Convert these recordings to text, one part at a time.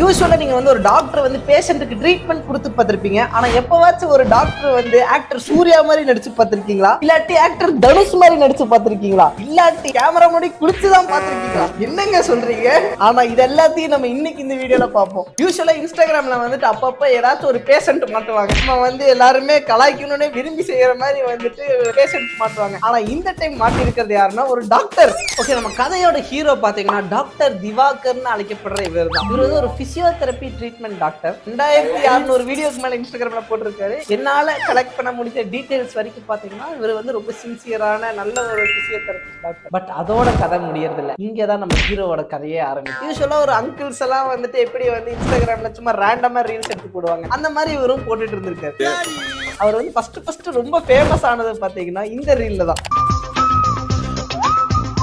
யூசுவலா நீங்க வந்து ஒரு டாக்டர் வந்து பேஷண்ட்டுக்கு ட்ரீட்மெண்ட் கொடுத்து பார்த்திருப்பீங்க. ஆனா எப்பவாச்சும் ஒரு டாக்டர் வந்து ஆக்டர் சூர்யா மாதிரி நடிச்சு பார்த்திருக்கீங்களா? இல்லாட்டி ஆக்டர் தனுஷ் மாதிரி நடிச்சு பார்த்திருக்கீங்களா? இல்லாட்டி கேமரா முன்னாடி குளிச்சுதான் பார்த்திருக்கீங்களா? என்னங்க சொல்றீங்க? ஆனா இது எல்லாத்தையும் நம்ம இன்னைக்கு இந்த வீடியோல பார்ப்போம். யூசுவலா இன்ஸ்டாகிராம்ல வந்துட்டு அப்பப்ப ஏதாச்சும் ஒரு பேஷண்ட் மாட்டுவாங்க. நம்ம வந்து எல்லாருமே கலாய்க்கணும்னே விரும்பி செய்யற மாதிரி வந்துட்டு பேஷண்ட் மாட்டுவாங்க. ஆனா இந்த டைம் மாட்டி இருக்கிறது யாருன்னா ஒரு டாக்டர். ஓகே, நம்ம கதையோட ஹீரோ பாத்தீங்கன்னா டாக்டர் திவாகர்னு அழைக்கப்படுற இவர் தான். இவர் வந்து ஒரு பிசியோதெரபி ட்ரீட்மெண்ட் டாக்டர். 2600 வீடியோக்கு மேல இன்ஸ்டாகிராம்ல போட்டிருக்காரு. என்னால கலெக்ட் பண்ண முடிஞ்ச டீடைல்ஸ் வரைக்கும் பாத்தீங்கன்னா இவர் வந்து ரொம்ப சின்சியரான நல்ல ஒரு பிசியோதெரபிஸ்ட் டாக்டர். பட் அதோட கதை முடியறது இல்ல. இங்கதான் நம்ம ஹீரோவோட கதையே ஆரம்பிக்கும். யூசுவலா ஒரு அங்கிள்ஸ் எல்லாம் வந்துட்டு எப்படி வந்து இன்ஸ்டாகிராம்ல சும்மா ரேண்டமா ரீல்ஸ் எடுத்து போடுவாங்க, அந்த மாதிரி இவரும் போட்டுட்டு இருந்திருக்காரு. அவர் வந்து ஃபர்ஸ்ட் ரொம்ப ஃபேமஸ் ஆனது பாத்தீங்கன்னா இந்த ரீல்ல தான்.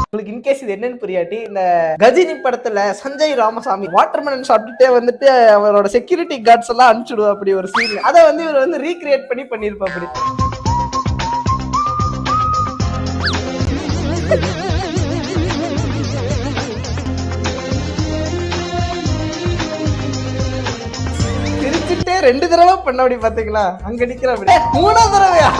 உங்களுக்கு இன்கேஸ் இது என்னன்னு புரியாட்டி, இந்த கஜினி படத்துல சஞ்சய் ராமசாமி வாட்டர்மெலன் சாப்பிட்டுட்டே வந்துட்டு அவரோட செக்யூரிட்டி கார்ட்ஸ் எல்லாம் அனுப்பிச்சுடுவா அப்படி ஒரு சீன். அதை வந்து இவர் வந்து ரீக்ரியேட் பண்ணி பண்ணிருப்பா அப்படி. சிரிச்சுட்டே 2 தடவை பண்ண அப்படி பாத்தீங்களா? அங்க நிக்கிற அப்படி 3ஆவது தடவையா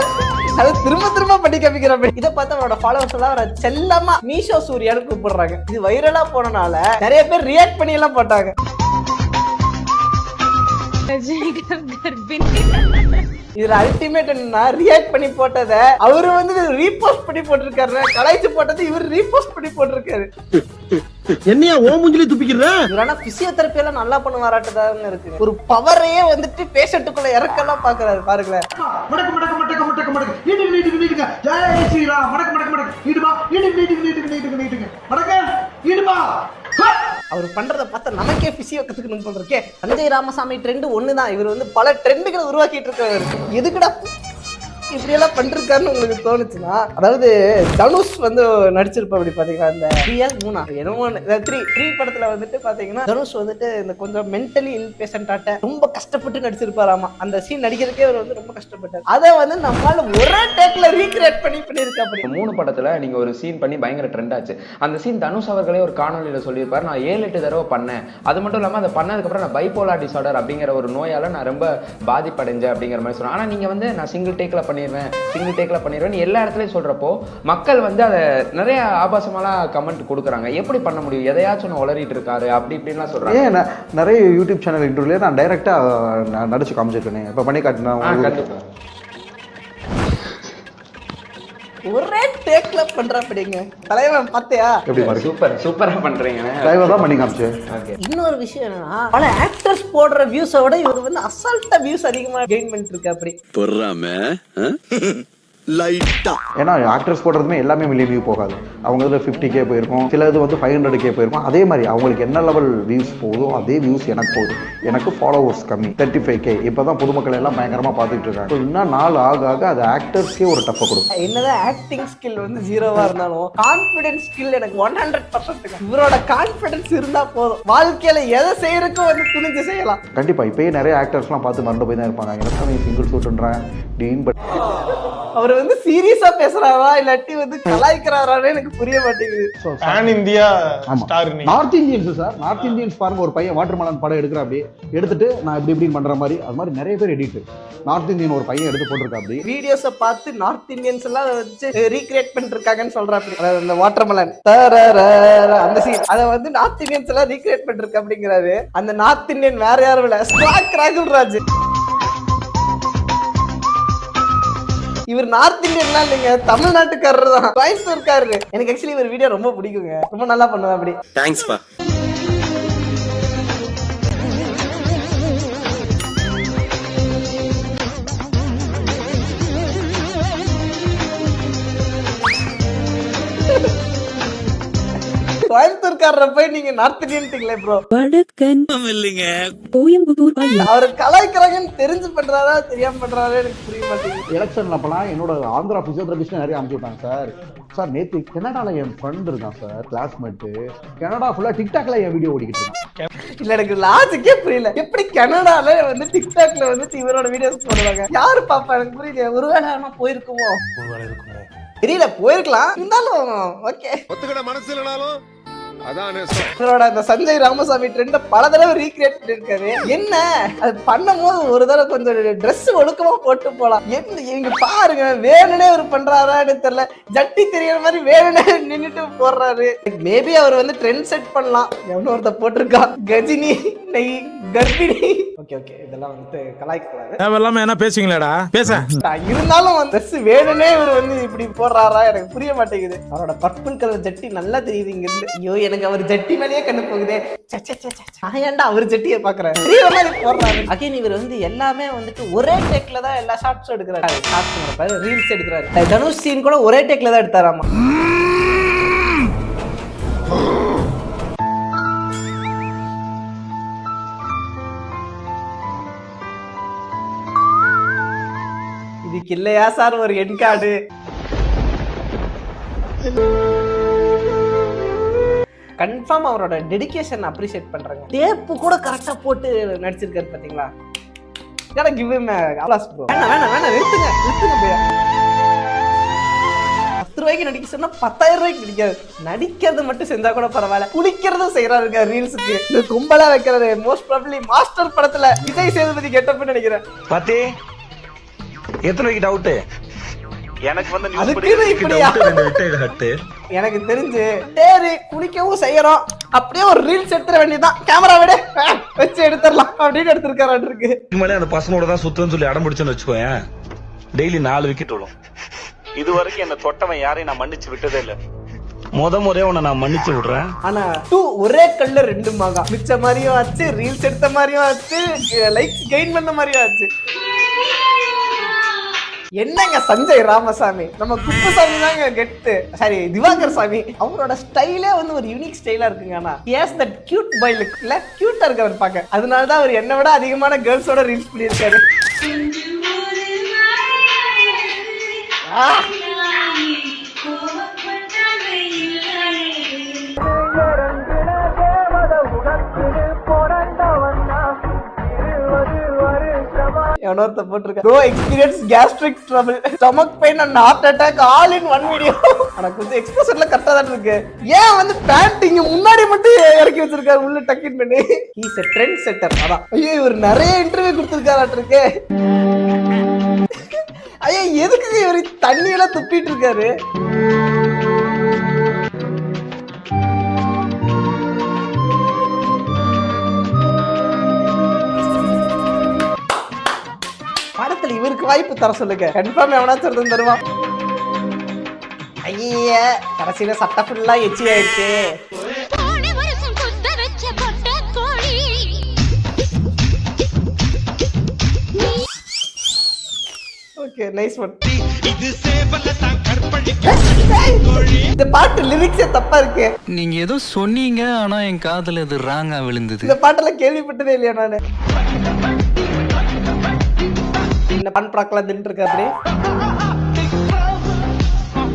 அது திரும்ப பண்ணி காமிக்கிற. இதை பார்த்து அவரோட ஃபாலோவர்ஸ் எல்லாம் அவரை செல்லமா மீஷோ சூர்யான்னு கூப்பிடுறாங்க. இது வைரலா போனனால நிறைய பேர் ரியாக்ட் பண்ணி எல்லாம் போட்டாங்க. இதுல அல்டிமேட் என்னன்னா, ரியாக்ட் பண்ணி போட்டத அவரு வந்து ரீபோஸ்ட் பண்ணி போட்டிருக்காரு. கலாய்ச்சி போட்டது இவர் ரீபோஸ்ட் பண்ணி போட்டிருக்காரு. என்னையா ஓ மூஞ்சிலே துப்பிக்கிற? இவரான பிசியோதெரபி எல்லாம் நல்லா பண்ணுவாராட்டதான் இருக்கு. ஒரு பவரையே வந்துட்டு பேஷண்ட்டுக்குள்ள இறக்கலாம் பாக்குறாரு. பாருங்களேன். மடக்கு மடக்கு மடக்கு மடக்கு மடக்கு நீட்டுக்கு நீட்டுக்கு நீட்டுக்கு ஜெய் ஸ்ரீராம். மடக்கு மடக்கு மடக்கு ஈடுபா நீட்டுக்கு நீட்டுக்கு நீட்டுக்கு நீட்டுக்கு நீட்டுக்கு மடக்கு ஈடுபா. அவர் பண்றத பார்த்தா நமக்கே பிசியோ கத்துக்கணும் போல இருக்கே. சஞ்சய் ராமசாமி ட்ரெண்ட் ஒண்ணுதான். இவர் வந்து பல ட்ரெண்டுகளை உருவாக்கிட்டு இருக்காரு. எதுக்குடா இப்படி எல்லாம் பண்றாருன்னு உங்களுக்கு தோணுச்சுன்னா, அதாவது தனுஷ் வந்து நடிச்சிருப்பா அப்படி பாத்தீங்கன்னா இந்த 3 படத்துல வந்துட்டு பாத்தீங்கன்னா தனுஷ் வந்துட்டு இந்த கொஞ்சம் மென்டலி இல் பேஷண்ட் ஆட்ட ரொம்ப கஷ்டப்பட்டு நடிச்சிருப்பாராமா. அந்த சீன் நடிக்கிறதுக்கே அவர் வந்து ரொம்ப கஷ்டப்பட்டார். அதை வந்து நம்மளால ஒரே டேக்ல ரீக்ரியேட் பண்ணிருக்கா அப்படி. 3 படத்துல நீங்க ஒரு சீன் பண்ணி பயங்கர ட்ரெண்ட் ஆச்சு. அந்த சீன் தனுஷ் அவர்களே ஒரு காணொலியில சொல்லியிருப்பாரு, நான் 7-8 தடவை பண்ணேன். அது மட்டும் இல்லாம அதை பண்ணதுக்கு அப்புறம் நான் பைபோலார் டிசார்டர் அப்படிங்கிற ஒரு நோயால நான் ரொம்ப பாதிப்படைஞ்சேன் அப்படிங்கிற மாதிரி சொன்னேன். ஆனா நீங்க வந்து நான் சிங்கிள் டேக்ல பண்ணிடுவேன் எல்லா இடத்துலயும் சொல்றப்போ மக்கள் வந்து அதை நிறைய ஆபாசமாலாம் கமெண்ட் கொடுக்குறாங்க. எப்படி பண்ண முடியும்? எதையாச்சும் உளறிட்டு இருக்காரு அப்படி இப்படின்லாம் சொல்றாங்க. ஏன் நிறைய யூடியூப் சேனல் இன்டர்வியூல நான் டைரக்டா நடிச்சு காமிச்சிருக்கேன். இப்ப பண்ணி காட்டினா கண்டிப்பா ஒரே டேக்ல பண்ற அப்படிங்க. தலைவன் பாத்தியா எப்படி பாரு? சூப்பரா பண்றீங்க. டிரைவர் தான் பண்ணி காமிச்சு. இன்னொரு விஷயம் என்னன்னா, பல ஆக்டர்ஸ் போடுற வியூஸை விட இவர் வந்து அசால்ட்டா வியூஸ் அதிகமா கெயின் பண்ணிட்டு இருக்கு அப்படி. பொறாம லைட்டா. ஏன்னா ஆக்டர்ஸ் போடுறதுமே எல்லாமே மில்லியன் வியூ போகாது. அவங்க இதில் 50K போயிருக்கும், சில இது வந்து 500K போயிருக்கும். அதே மாதிரி அவங்களுக்கு என்ன லெவல் வியூஸ் போகுதோ அதே வியூஸ் எனக்கு போகுது. எனக்கு ஃபாலோவர்ஸ் கம்மி 35K. இப்போ தான் பொதுமக்கள் எல்லாம் பயங்கரமாக பார்த்துட்டு இருக்காங்க. ஸோ இன்னும் நாள் ஆக ஆக அது ஆக்டர்ஸ்க்கே ஒரு டஃப்பை கொடுக்கும். என்னதான் ஆக்டிங் ஸ்கில் வந்து 0வா இருந்தாலும் கான்ஃபிடன்ஸ் ஸ்கில் எனக்கு 100%. இவரோட கான்ஃபிடன்ஸ் இருந்தா போதும், வாழ்க்கையில எதை செய்யறதுக்கும் வந்து துணிஞ்சு செய்யலாம். கண்டிப்பாக இப்போயே நிறைய ஆக்டர்ஸ்லாம் பார்த்து மறந்து போய் தான் இருப்பாங்க. எனக்கு சிங்கிள் ஷூட்டுன்றாங்க டீன். பட் அவர் வந்து சீரியஸா பேசுறாரா இல்லாட்டி வந்து கலாய்க்கிறாரான்னு எனக்கு புரிய மாட்டேங்குது. North Indians sir, north Indians பாருங்க, ஒரு பையன் வாட்டர்மெலன் படம் எடுக்கிற அப்படி எடுத்துட்டு நான் இப்படி பண்ற மாதிரி, அது மாதிரி நிறைய பேர் எடிட் நார்த் இந்தியன் ஒரு பையன் எடுத்து போட்டிருக்கா அப்படி. வீடியோஸை பார்த்து நார்த் இந்தியன்ஸ் எல்லாம் வச்சு ரீக்ரியேட் பண்ணிட்டு இருக்காங்கன்னு சொல்றாப்படி. அதாவது இந்த வாட்டர்மெலன் அந்த சீன் அதை வந்து நார்த் இந்தியன்ஸ் எல்லாம் ரீக்ரியேட் பண்ணிருக்கு அப்படிங்கிறாரு. அந்த நார்த் இந்தியன் வேற யாரும் இல்ல, ஸ்குவாட் ராகுல் ராஜ். இவர் நார்த் இந்தியன்லாம் இல்லைங்க, தமிழ்நாட்டுக்காரர் தான், கோயம்புத்தூர்காரரு. எனக்கு ஆக்சுவலி இவர் வீடியோ ரொம்ப பிடிக்குங்க, ரொம்ப நல்லா பண்ணுவேன் அப்படி. தேங்க்ஸ் பா. கோயம்புத்தூர்காரரை போய் நீங்க நார்த் இந்தியன்ட்டீங்களே ப்ரோ. இல்லைங்க, கோயம்புத்தூர் பையன். அவர் கலாய்க்கிறாங்கன்னு தெரிஞ்சு பண்றாரா தெரியாம பண்றாரா எனக்கு புரிய மாட்டேங்குது. எலெக்ஷன்ல அப்பெல்லாம் என்னோட ஆந்திரா பிசியோதெரபிஸ்ட் நிறைய அனுப்பிச்சு விட்டாங்க சார். சார் நேற்று கனடால என் ஃப்ரெண்ட் இருக்கான் சார், கிளாஸ்மேட்டு. கனடா ஃபுல்லா டிக்டாக்ல என் வீடியோ ஓடிக்கிட்டு இருக்கான். இல்ல எனக்கு லாஜிக்கே புரியல. எப்படி கனடால வந்து டிக்டாக்ல வந்து இவரோட வீடியோஸ் போடுவாங்க? யாரு பாப்பா எனக்கு புரியல. ஒருவேளை போயிருக்குமோ தெரியல, போயிருக்கலாம். இருந்தாலும் ஓகே, ஒத்துக்கிட மனசு இல்லனாலும் இவரோட அந்த சஞ்சய் ராமசாமி ட்ரெண்ட பல தடவை ரீக்ரியேட் பண்ணிருக்காரு. என்ன அது பண்ணும்போது ஒரு தடவை கொஞ்சம் ட்ரெஸ் ஒழுக்கமா போட்டு போலாம். என்ன இங்க பாருங்க, வேணுனே அவர் பண்றாரான்னு தெரியல. ஜட்டி தெரியற மாதிரி வேணுனே நின்னுட்டு போடுறாரு. மேபி அவர் வந்து ட்ரெண்ட் செட் பண்ணலாம். எவனோ ஒருத்த போட்டிருக்கா கஜினி நெய் கர்ப்பிணி. ஓகே ஓகே, இதெல்லாம் வந்து கலாய்க்க கூடாது. தேவையில்லாம என்ன பேசுவீங்களாடா பேச. இருந்தாலும் ட்ரெஸ் வேணுனே இவர் வந்து இப்படி போடுறாரா எனக்கு புரிய மாட்டேங்குது. அவரோட பர்பிள் கலர் ஜட்டி நல்லா தெரியுது இங்க இருந்து. ஐயோ எனக்கு அவர் ஜட்டி மேலேயே கண்ணு போகுதே. ஏன்டா அவர் ஜட்டியை பாக்குறேன் போடுறாரு. அகைன் இவர் வந்து எல்லாமே வந்துட்டு ஒரே டேக்ல தான் எல்லா ஷார்ட்ஸும் எடுக்கிறாரு. ஷார்ட்ஸ் ரீல்ஸ் எடுக்கிறாரு. தனுஷ் சீன் கூட ஒரே டேக்ல தான் எடுத்தாராமா. இதுக்கு இல்லையா சார் ஒரு என் கார்டு? கன்ஃபார்ம் அவரோட டெடிகேஷன் அப்ரிஷியேட் பண்றாங்க. டேப்பு கூட கரெக்டா போட்டு நடிச்சிருக்காரு பாத்தீங்களா? யாரா கிவ் ஹிம் அப்ளாஸ் ப்ரோ. வேணாம் நிறுத்துங்க பையா. 10 ரூபாய்க்கு நடிக்க சொன்னா 10,000 ரூபாய்க்கு நடிக்காது. நடிக்கிறது மட்டும் செஞ்சா கூட பரவாயில்ல, குளிக்கிறதும் செய்யறாருங்க ரீல்ஸுக்கு. இந்த கும்பலா வைக்கிறாரு. மோஸ்ட் ப்ராபபிலி மாஸ்டர் படத்துல விஜய் சேதுபதி கெட்டப்னு நினைக்கிறேன். பாத்தி எத்தனை டவுட் எனக்கு வந்து எனக்கு தெரிஞ்சு தேரி குளிக்கவும் செய்யறோம், அப்படியே ஒரு ரீல்ஸ் எடுத்துற வேண்டியதான். கேமரா விட வச்சு எடுத்துடலாம் அப்படின்னு எடுத்திருக்காரு இருக்கு. இனிமேலே அந்த பசங்களோட தான் சுத்தம்னு சொல்லி அடம் பிடிச்சுன்னு வச்சுக்கோயேன். டெய்லி 4 விக்கெட் விடும். இது வரைக்கும் என்ன தொட்டவன் யாரையும் நான் மன்னிச்சு விட்டதே இல்ல. முறையே உன்னை நான் மன்னிச்சு விடுறேன். ஆனா ஒரே கல்ல 2 மாங்கா. மிச்ச மாதிரியும் ஆச்சு, ரீல்ஸ் எடுத்த மாதிரியும் ஆச்சு, லைக்ஸ் கெயின் பண்ண மாதிரியும் ஆச்சு. என்னங்க சஞ்சய் ராமசாமி, நம்ம குப்புசாமி தாங்க கெட்டு. சாரி திவாகர் சாமி. அவரோட ஸ்டைலே வந்து ஒரு யூனிக் ஸ்டைலா இருக்குங்க. ஆனா S that cute bye look இல்ல, கியூட்டா இருக்கு அவர் பார்க்க. அதனால தான் அவர் என்னை விட அதிகமான கேர்ள்ஸோட ரீல்ஸ் பண்ணியிருக்காரு. எவனோர்த்த போட்டிருக்க bro experience gastric trouble, stomach pain and heart attack all in one video. ஆனா கொஞ்சம் எக்ஸ்பிரஷன்ல கரெக்டா தான் இருக்கு. ஏன் வந்து பேண்ட் இங்க முன்னாடி மட்டும் இறக்கி வச்சிருக்காரு உள்ள டக்கின் பண்ணி? He's a trend செட்டர். அதான் ஐயோ இவர் நிறைய இன்டர்வியூ கொடுத்திருக்காராட்டு இருக்கு. ஐயோ எதுக்கு இவர் தண்ணியெல்லாம் துப்பிட்டு இருக்காரு? படத்துல இவருக்கு வாய்ப்பு தர சொல்லுங்க, கன்ஃபார்ம் எவனாச்சும் ஒருத்தன் தருவான். ஐய கடைசியில சட்டை ஃபுல்லா எச்சி ஆயிடுச்சு. Okay nice one. இந்த பாட்டு லிரிக்ஸே தப்பா இருக்கு. நீங்க ஏதோ சொன்னீங்க, ஆனா என் காதுல இது ராங்கா விழுந்தது. இந்த பாட்டெல்லாம் கேள்விப்பட்டதே இல்லையா நானு. இந்த பான் ப்ராக்லாம் தின்ட்டு இருக்கா அப்படி.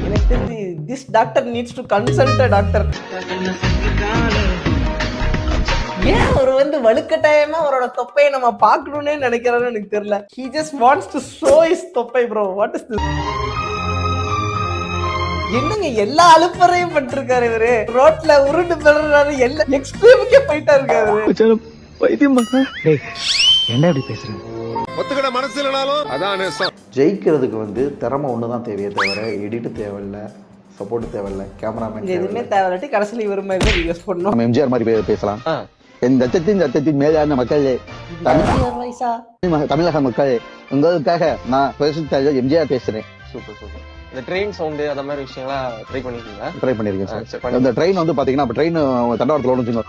எனக்கு தெரிஞ்சு this doctor needs to consult a doctor. ஏன் அவர் வந்து வலுக்கட்டாயமா அவரோட தொப்பையை நம்ம பார்க்கணும்னே நினைக்கிறாருன்னு எனக்கு தெரியல. He just wants to show his தொப்பை bro. What is this? என்னங்க எல்லா அலுப்பறையும் பண்ணிருக்காரு இவரு. ரோட்ல உருண்டு பெறாரு, எல்லா எக்ஸ்ட்ரீமுக்கே போயிட்டா இருக்காரு. வைத்தியம் என்ன இப்படி பேசுறீங்க? ஒத்துக்கிட மனசு இல்லனாலும் அதான் நேசம். ஜெயிக்கிறதுக்கு வந்து திறமை ஒண்ணுதான் தேவையே தவிர எடிட் தேவையில்லை, சப்போர்ட் தேவையில்லை, கேமராமேன் எதுவுமே தேவையில்லாட்டி கடைசியில் இவர் மாதிரி தான் யூஸ் பண்ணணும். நம்ம எம்ஜிஆர் மாதிரி பேசலாம். என் சத்தத்தின் மேலான மக்களே, தமிழக மக்களே, உங்களுக்காக நான் பேசுறது எம்ஜிஆர் பேசுறேன். Super super. இந்த ட்ரெயின் சவுண்டு அந்த மாதிரி விஷயங்களா ட்ரை பண்ணிருக்கீங்களா? ட்ரை பண்ணிருக்கேன் சார். இந்த ட்ரெயின் வந்து பாத்தீங்கன்னா ட்ரெயின் தண்டவாளத்துல ஓடுச்சுங்க.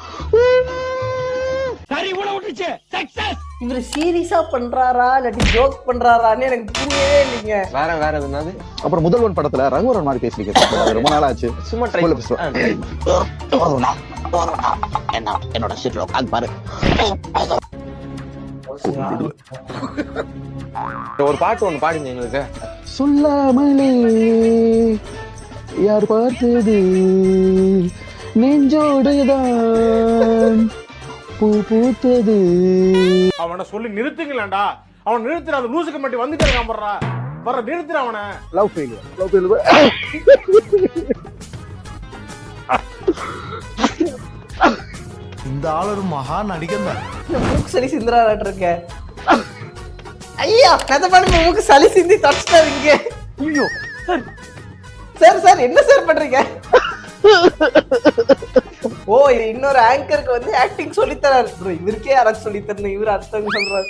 இவர் சீரியஸா பண்றாரா இல்லாட்டி ஜோக் பண்றாரான்னு எனக்கு புரியவே இல்லைங்க. வேற எதுனாது. அப்புறம் முதல்வன் படத்துல ரகுவரன் மாதிரி பேசிருக்கேன். ரொம்ப நாள் ஆச்சு. சும்மா ட்ரை என்னோட சீட்ல உட்காந்து பாரு. ஒரு பாட்டு ஒண்ணு பாடுங்க எங்களுக்கு. சொல்லாமலே யார் பார்த்தது நெஞ்சோடுதான் பூ பூத்தது. அவனை சொல்லி நிறுத்துங்களேன்டா. அவன் நிறுத்துற அந்த லூசுக்கு மட்டும் வந்துட்டே இருக்கான். வர நிறுத்துற அவனை. Love failure. இந்த ஆள் ஒரு மகா நடிகன் தான். மூக்கு சளி சிந்துறாட்டு இருக்க. ஐயா நெதமான மூக்கு சளி சிந்தி தச்சிட்டாரு இங்க. ஐயோ சார் சார் என்ன சார் பண்றீங்க? ஓ இன்னொரு ஆங்கருக்கு வந்து ஆக்டிங் சொல்லித்தராரு. இவருக்கே யாராச்சும் சொல்லி தரணும், இவரு அர்த்தம் சொல்றாரு.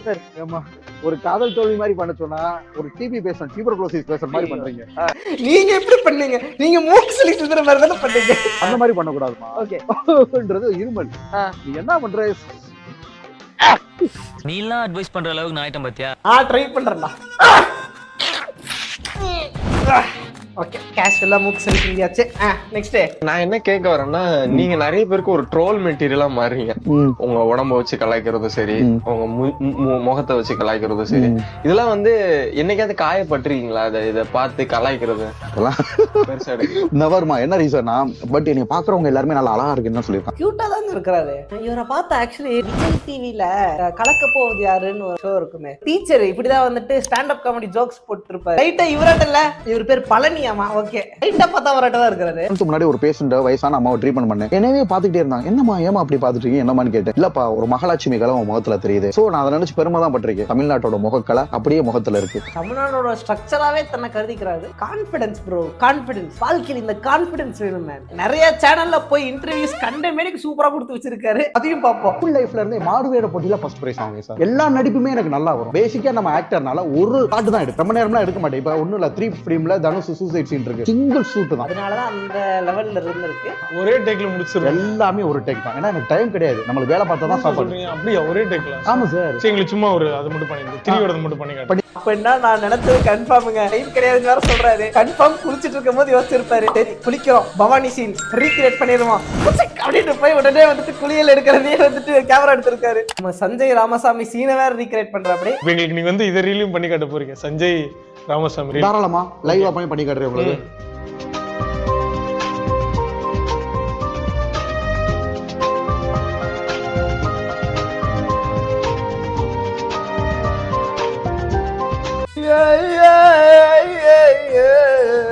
சார் ஏமா ஒரு காதல் தோல்வி மாதிரி பண்ண சொன்னா ஒரு டிபி பேஷண்ட் டியூபர்குலோசிஸ் பேஷண்ட் மாதிரி பண்றீங்க. நீங்க எப்படி பண்ணீங்க? நீங்க மூக்கு சளி சிந்துற மாதிரி தானே பண்ணீங்க. அந்த மாதிரி பண்ணக்கூடாதுமா. ஓகேன்றது இருமல். நீ என்ன பண்ற? நீ எல்லாம் அட்வைஸ் பண்ற அளவுக்கு நான் ஆயிட்டேன் பாத்தியா? ட்ரை பண்றேன்டா. ஓகே கேஷுவலா மூக்கு சளி சிந்தியாச்சு. நெக்ஸ்ட் நான் என்ன கேட்க வரேன்னா, நீங்க நிறைய பேருக்கு ஒரு ட்ரோல் மெட்டீரியலா மாறீங்க. உங்க உடம்ப வச்சு கலாய்க்கிறதும் சரி, உங்க முகத்தை வச்சு கலாய்க்கிறதும் சரி, இதெல்லாம் வந்து என்னைக்காவது காயப்பட்டிருக்கீங்களா? இதை பார்த்து கலாய்க்கிறது பெருசா எடுக்கு. நவர்மா என்ன ரீசன்னா, பட் என்னை பாக்குறவங்க எல்லாருமே நல்லா அழகா இருக்குன்னு சொல்லியிருக்காங்க. கியூட்டா தான் இருக்கிறாரு. இவரை பார்த்து ஆக்சுவலி விஜய் டிவில கலக்க போவது யாருன்னு ஒரு ஷோ இருக்குமே, டீச்சர் இப்படிதான் வந்துட்டு ஸ்டாண்ட் அப் காமெடி ஜோக்ஸ் போட்டு இருப்பாரு. ரைட்டா இவராட்டல, இவர் பேர் பழனி. ஓகே ரைட்டா பார்த்தா வரட்டா தான் இருக்காரு. முன்னாடி ஒரு பேஷண்ட் வயசான அம்மாவை ட்ரீட்மெண்ட் பண்ணேன். எனவே பாத்துக்கிட்டே இருந்தாங்க. என்னமா ஏமா அப்படி பாத்துட்டு இருக்கீங்க என்னமான்னு கேட்டேன். இல்லப்பா ஒரு மகாலட்சுமி கலை உன் முகத்துல தெரியுது. சோ நான் அதை நினைச்சு பெருமை தான் பட்டிருக்கேன். தமிழ்நாட்டோட முகக்கலை அப்படியே முகத்துல இருக்கு. தமிழ்நாடோட ஸ்ட்ரக்சராவே தன்னை கருதிக்கிறாரு. Confidence bro, confidence. வாழ்க்கையில் இந்த கான்பிடன்ஸ் வேணும் மேன். நிறைய சேனல்ல போய் இன்டர்வியூஸ் கண்ட மேடைக்கு சூப்பரா கொடுத்து வச்சிருக்காரு. அதையும் பார்ப்போம். ஸ்கூல் லைஃப்ல இருந்து மாடுவேட போட்டியில ஃபர்ஸ்ட் பிரைஸ் வாங்குவேன் சார். எல்லா நடிப்புமே எனக்கு நல்லா வரும். பேசிக்கா நம்ம ஆக்டர்னால ஒரு பாட்டு தான் எடுக்கும். ரொம்ப நேரம்லாம் எடுக்க மாட்டேன். இப்ப ஒண்ணும் இல்ல 3 ஃபிலிம்ல தனுஷ் சூசைட் சீன் இருக்கு. சிங்கிள் ஷூட் தான். அதனாலதான் அந்த லெவல்ல இருந்திருக்கு. ஒரே டேக்ல முடிச்சிருக்கோம். எல்லாமே ஒரு டேக் தான். ஏன்னா எனக்கு டைம் கிடையாது. நம்மளுக்கு வேலை பார்த்தா தான் சாப்பாடு. அப்படியே ஒரே டேக்ல. ஆமா சார். சரி எங்களுக்கு சும்மா ஒரு அது மட்டும் பண்ணிருந்தோம். 3 வரது மட்டும் பண்ணி காட்டு. அப்படின்னா நான் நினைச்சது கன்ஃபார்முங்க. டைம் கிடையாதுன்னு வேற சொல்றாரு. கன்ஃபார்ம் குளிச்சிட்டு இருக்கும்போது யோசிச்சிருப்பாரு. சரி குளிக்கிறோம், பவானி சீன் ரீக்ரியேட் பண்ணிடுவோம் அப்படின்னு போய் உடனே வந்துட்டு குளியல் எடுக்கிறதே வந்துட்டு கேமரா எடுத்திருக்காரு. நம்ம சஞ்சய் ராமசாமி சீனை வேற ரீக்ரியேட் பண்றாப்படி. எங்களுக்கு நீங்க வந்து இதை ரீலும் பண்ணி காட்ட போறீங்க. சஞ்சய் ராமசாமி தாராளமா லைவா பண்ணி காட்டுறேன் உங்களுக்கு.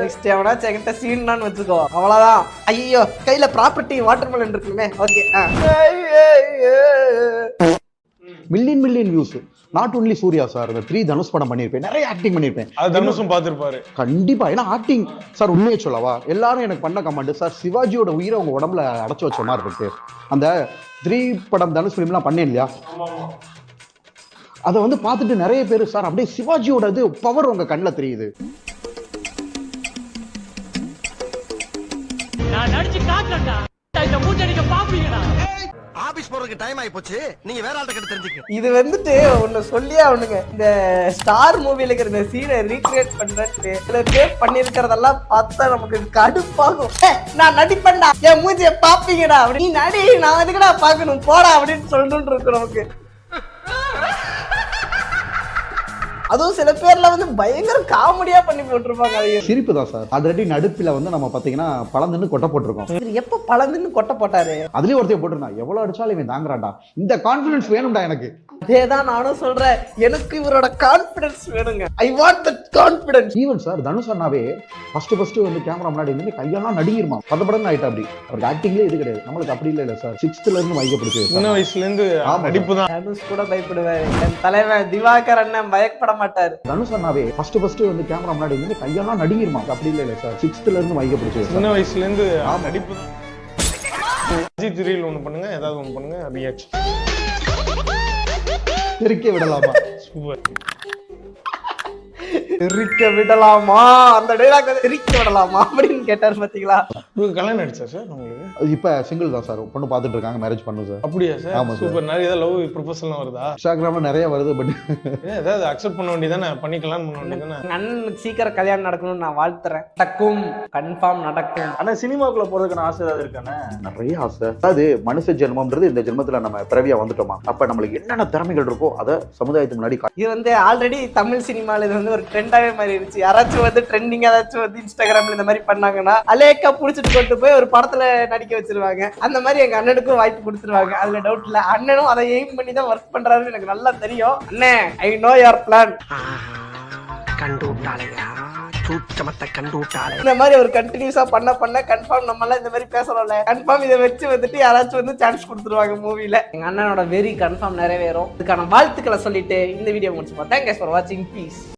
நெக்ஸ்ட் எவனாச்சும் என்கிட்ட சீன்னான்னு வச்சுக்கோ, அவ்வளவுதான். ஐயோ கையில ப்ராப்பர்ட்டி வாட்டர்மெலன் இருக்குமே. Okay million views. Not only Suriya sir, இந்த 3 தனுஷ் படம் பண்ணிருப்பேன். நிறைய ஆக்டிங் பண்ணிருப்பேன். அது தனுஷும் பார்த்திருப்பாரு கண்டிப்பா. ஏன்னா ஆக்டிங் சார் உண்மையை சொல்லவா, எல்லாரும் எனக்கு பண்ண கமெண்ட் சார் சிவாஜியோட உயிரை உங்க உடம்புல அடைச்சு வச்ச மாதிரி இருக்கு. அந்த 3 படம் தனுஷ் ஃபிலிம்லாம் பண்ணேன் இல்லையா, அதை வந்து பார்த்துட்டு நிறைய பேர் சார் அப்படியே சிவாஜியோட இது பவர் உங்க கண்ணில் தெரியுது. ஆபீஸ் போறதுக்கு டைம் ஆயி போச்சு. நீங்க வேற ஆள்கிட்ட கிட்ட தெரிஞ்சுக்க. இது வந்துட்டு ஒன்னு சொல்லியே அவனுங்க, இந்த ஸ்டார் மூவில இருக்கிற இந்த சீனை ரீக்ரியேட் பண்றது சில பேர் பண்ணிருக்கிறதெல்லாம் பார்த்தா நமக்கு கடுப்பாகும். நான் நடிப்பேன்டா, என் மூஞ்சிய பாப்பீங்கடா, அப்படி நீ நடி, நான் எதுக்குடா பாக்கணும் போடா அப்படின்னு சொல்லணும்னு இருக்கு நமக்கு. அதுவும் சில பேர்ல வந்து பயங்கர காமெடியா பண்ணி போட்டிருப்பாங்க. சிரிப்பு தான் சார். ஆல்ரெடி நடுப்புல வந்து நம்ம பாத்தீங்கன்னா பழந்துன்னு கொட்டை போட்டிருக்கோம். எப்ப பழந்துன்னு கொட்டை போட்டாரு, அதுலயும் ஒருத்தையும் போட்டிருந்தான். எவ்வளவு அடிச்சாலும் இவன் தாங்குறான்டா. இந்த கான்பிடன்ஸ் வேணும்டா எனக்கு. அதேதான் நானும் சொல்றேன். எனக்கு இவரோட கான்பிடன்ஸ் வேணுங்க. I want that confidence. Even sir Dhanush அண்ணாவே ஃபர்ஸ்ட் வந்து கேமரா முன்னாடி இருந்து கையெல்லாம் நடுங்கிருமா, பதப்படன்னு ஆயிட்டா. அப்படி அவருக்கு ஆக்டிங்லேயே இது கிடையாது. நம்மளுக்கு அப்படி இல்லை சார். 6th இருந்து மைக்கப்படுச்சு. சின்ன வயசுல இருந்து நடிப்பு தான். தனுஷ் கூட பயப்படுவாரு. என் தலைவன் திவாகர் அண்ணன் பயப்பட மாட்டாரு. தனுஷ் அண்ணாவே ஃபர்ஸ்ட் வந்து கேமரா முன்னாடி இருந்து கையெல்லாம் நடுங்கிருமா. அப்படி இல்லை சார். 6th இருந்து மைக்கப்படுச்சு. சின்ன வயசுல இருந்து நடிப்பு தான். அஜித் ரீல் ஒண்ணு பண்ணுங்க, ஏதாவது ஒண்ணு பண்ணுங்க, ரியாக்ஷன் திருக்க விடலாமா? சூப்பர். திருக்க விடலாமா, அந்த டைலாக் திருக்க விடலாமா அப்படின்னு கேட்டாரு பாத்தீங்களா. உங்களுக்கு கல்யாணம் ஆயிடுச்சா சார்? உங்களுக்கு இப்ப சிங்கிள் தான் சார். பொண்ணு பாத்துட்டு இருக்காங்க, மேரேஜ் பண்ணும் சார். அப்படியா சார்? ஆமா சூப்பர். நிறைய லவ் ப்ரொபோசல்லாம் வருதா? இன்ஸ்டாகிராம்ல நிறைய வருது. பட் ஏதாவது அக்செப்ட் பண்ண வேண்டியதானே, பண்ணிக்கலாம் பண்ண வேண்டியதானே. அண்ணனுக்கு சீக்கிரம் கல்யாணம் நடக்கணும்னு நான் வாழ்த்துறேன். நடக்கும், கன்ஃபார்ம் நடக்கும். ஆனா சினிமாக்குள்ள போறதுக்கான ஆசை ஏதாவது இருக்கானே? நிறைய ஆசை. அதாவது மனுஷ ஜென்மம்ன்றது இந்த ஜென்மத்துல நம்ம பிறவியா வந்துட்டோமா, அப்ப நம்மளுக்கு என்னென்ன திறமைகள் இருக்கோ அதை சமுதாயத்துக்கு முன்னாடி. இது வந்து ஆல்ரெடி தமிழ் சினிமால இது வந்து ஒரு ட்ரெண்டாவே மாதிரி இருந்துச்சு. யாராச்சும் வந்து ட்ரெண்டிங் ஏதாச்சும் வந்து இன்ஸ்டாகிராம்ல இந்த மாதிரி பண்ணாங்கன்னா அலேக்கா புடிச்சிட்டு கொண்டு போய் ஒரு படத்துல நடிக்க வச்சிருவாங்க. அந்த மாதிரி எங்க அண்ணனுக்கும் வாய்ப்பு கொடுத்துருவாங்க. அதுல டவுட் இல்ல. அண்ணனும் அதை எய்ம் பண்ணி தான் ஒர்க் பண்றாருன்னு எனக்கு நல்லா தெரியும். அண்ணே, ஐ நோ யுவர் பிளான். கண்டு விட்டாளையா, சூட்சமத்தை கண்டு விட்டாலே. இந்த மாதிரி ஒரு கண்டினியூஸா பண்ண கன்ஃபார்ம் நம்ம எல்லாம் இந்த மாதிரி பேசுறோம்ல, கன்ஃபார்ம் இதை வச்சு வந்துட்டு யாராச்சும் வந்து சான்ஸ் கொடுத்துருவாங்க மூவில. எங்க அண்ணனோட வெரி கன்ஃபார்ம் நிறைவேறும். இதுக்கான வாழ்த்துக்களை சொல்லிட்டு இந்த வீடியோ முடிச்சுப்போம். தேங்க்ஸ் ஃபார் வாட்சிங். பீஸ்.